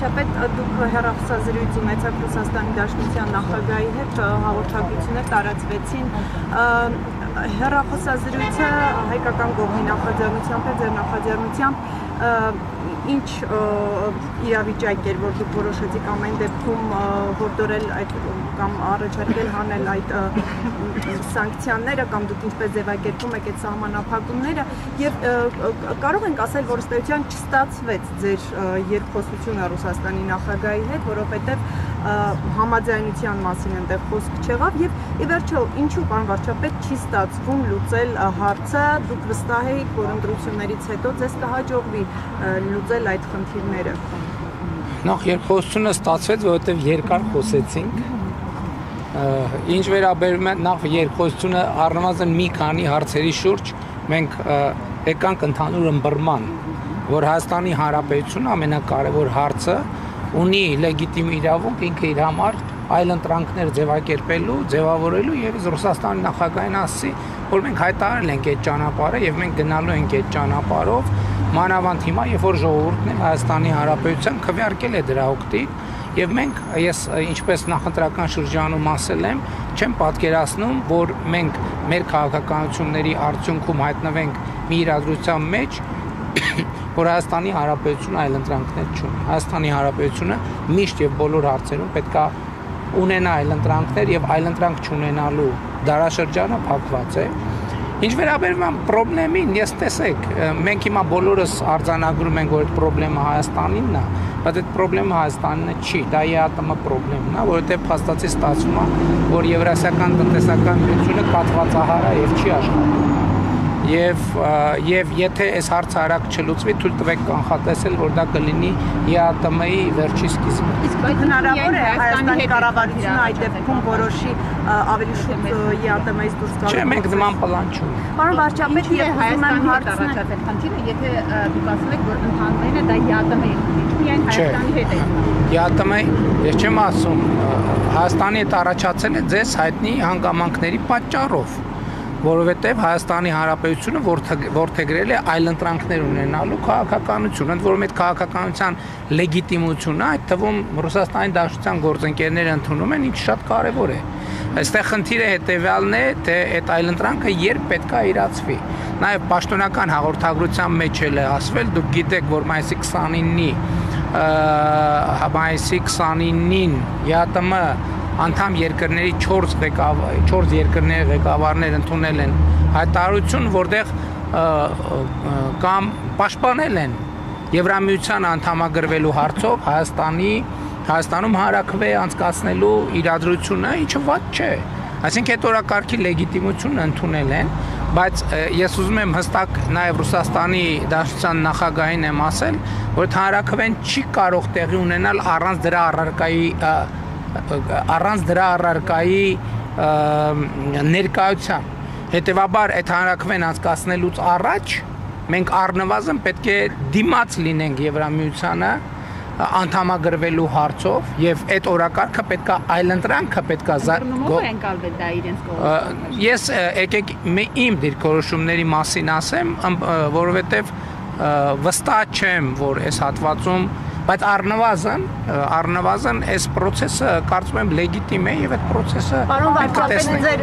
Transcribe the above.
վարչապետ, դուք հեռախոսազրույց ունեցաք Ռուսաստանի Դաշնության նախագահի հետ, հաղորդագրություններ տարածվեցին։ Հեռախոսազրույցը հայկական կողմի նախաձեռնությամբ է, ձեր նախաձեռնությամբ ինչ իրավիճակ էր, որ դուք որոշեցիք ամեն դեպքում հորդորել այդ կամ առաջարկել հանել այդ սանկցիաները կամ դուք ինչպես ձևակերպում եք այդ սահմանափակումները եւ կարող ենք ասել, որ ըստ էության չստացվեց ձեր երկխոսությունը Ռուսաստանի նախագահի հետ, որովհետեւ համաձայնության մասին այնտեղ խոսք չեղավ եւ ի վերջո ինչու պարոն վարչապետ չի ստացվում լուծել հարցը, դուք վստահ եք, որ ընտրություններից հետո ձեզ կհաջողվի լուծել այդ խնդիրները։ Նախ երկխոսությունը ստացվեց, որովհետեւ երկար խոսեցինք։ Ինչ վերաբերում է նախ երկխոսությունը առնվազն մի քանի հարցերի շուրջ մենք եկանք ընդհանուր ըմբռնման, որ Հայաստանի Հանրապետությունը ամենակարևոր հարցը ունի լեգիտիմ իրավունք ինքը իր համար այլ ընտրանքներ ձևակերպելու, ձևավորելու եւ Ռուսաստանի նախագահին ասի, որ մենք հայտարարել ենք այդ ճանապարհը եւ մենք գնալու ենք այդ ճանապարհով, մանավանդ հիմա, երբ որ ժողովուրդն Հայաստանի Հանրապետության քվեարկել է դրա օգտին եւ մենք ես ինչպես նախընտրական շրջանում ասել եմ, չեմ պատկերացնում, որ մենք մեր քաղաքականությունների արդյունքում հայտնվենք մի իրադրության մեջ, որ Հայաստանի Հանրապետությունը այլ ընտրանքներ չունի։ Հայաստանի Հանրապետությունը միշտ եւ բոլոր հարցերում պետք է ունենա այլ ընտրանքներ եւ այլ ընտրանք չունենալու դարաշրջանը փակված է։ Ինչ վերաբերում է խնդրին, ես տեսեք, մենք հիմա բոլորս արձանագրում ենք, որ այդ խնդրը Հայաստանինն է, բայց այդ խնդրը Հայաստանինը չի, դա ԵԱՏՄ խնդրն է, որովհետեւ փաստացի ստացվում է, որ Եվրասիական տնտեսական միությունը կաթվածահար է եւ չի աշխատում։ Եվ եթե այս հարցը արագ չլուծվի, թույլ տվեք կանխատեսել, որ դա կլինի ԵԱՏՄ-ի վերջի սկիզբը։ Իսկ հնարավոր է Հայաստանի կառավարությունը այդ դեպքում որոշի ավելի շուտ ԵԱՏՄ-ից դուրս գալու։ Չէ, մենք նման պլան չունենք։ Պարոն վարչապետ, ես Հայաստանի հետ առաջացել խնդիրը, եթե դուք ասում եք, որ ընդհանրապես դա ԵԱՏՄ-ի խնդիրը, միայն Հայաստանի հետ է։ ԵԱՏՄ-ի, ես չեմ ասում, Հայաստանի հետ առաջացել է ձեզ հայտնի հանգամանքների պատճառով, որովհետև Հայաստանի Հանրապետությունը որդեգրել է այլ ընտրանքներ ունենալու քաղաքականություն, ընդ որում այդ քաղաքականության լեգիտիմությունը, այդ թվում Ռուսաստանի Դաշնության գործընկերները ընդունում են, ինչը շատ կարևոր է։ Այստեղ խնդիրը հետևյալն է, թե այդ այլ ընտրանքը երբ պետք է իրացվի։ Նաև պաշտոնական հաղորդագրության մեջ էլ է ասվել, դուք գիտեք, որ մայիսի 29-ին ԵԱՏՄ անդամ երկրների 4 երկրների ղեկավարներ ընդունել են հայտարարություն, որտեղ կամ պաշտպանել են Եվրամիության անդամագրվելու հարցով Հայաստանում հանրաքվե անցկացնելու իրադրությունը, ինչը վատ չէ։ Այսինքն այդ օրակարգի լեգիտիմությունն ընդունել են, բայց ես ուզում եմ հստակ նաև Ռուսաստանի Դաշնության նախագահին եմ ասել, որ հանրաքվեն չի կարող տեղի ունենալ առանց դրա առարկայի ներկայության։ Հետևաբար այդ հանրաքվեն անցկացնելուց առաջ մենք առնվազն պետք է դիմաց լինենք Եվրամիությանը անդամագրվելու հարցով եւ այդ օրակարգը պետքա այլընտրանքը պետքա ընկալվել դա իրենց կողմից։ Ես եկեք իմ դիրքորոշումների մասին ասեմ, որովհետեւ վստահ չեմ, որ այս հատվածում, բայց առնվազն այս process-ը կարծում եմ լեգիտիմ է եւ այդ process-ը Պարոն վարչապետ, ձեր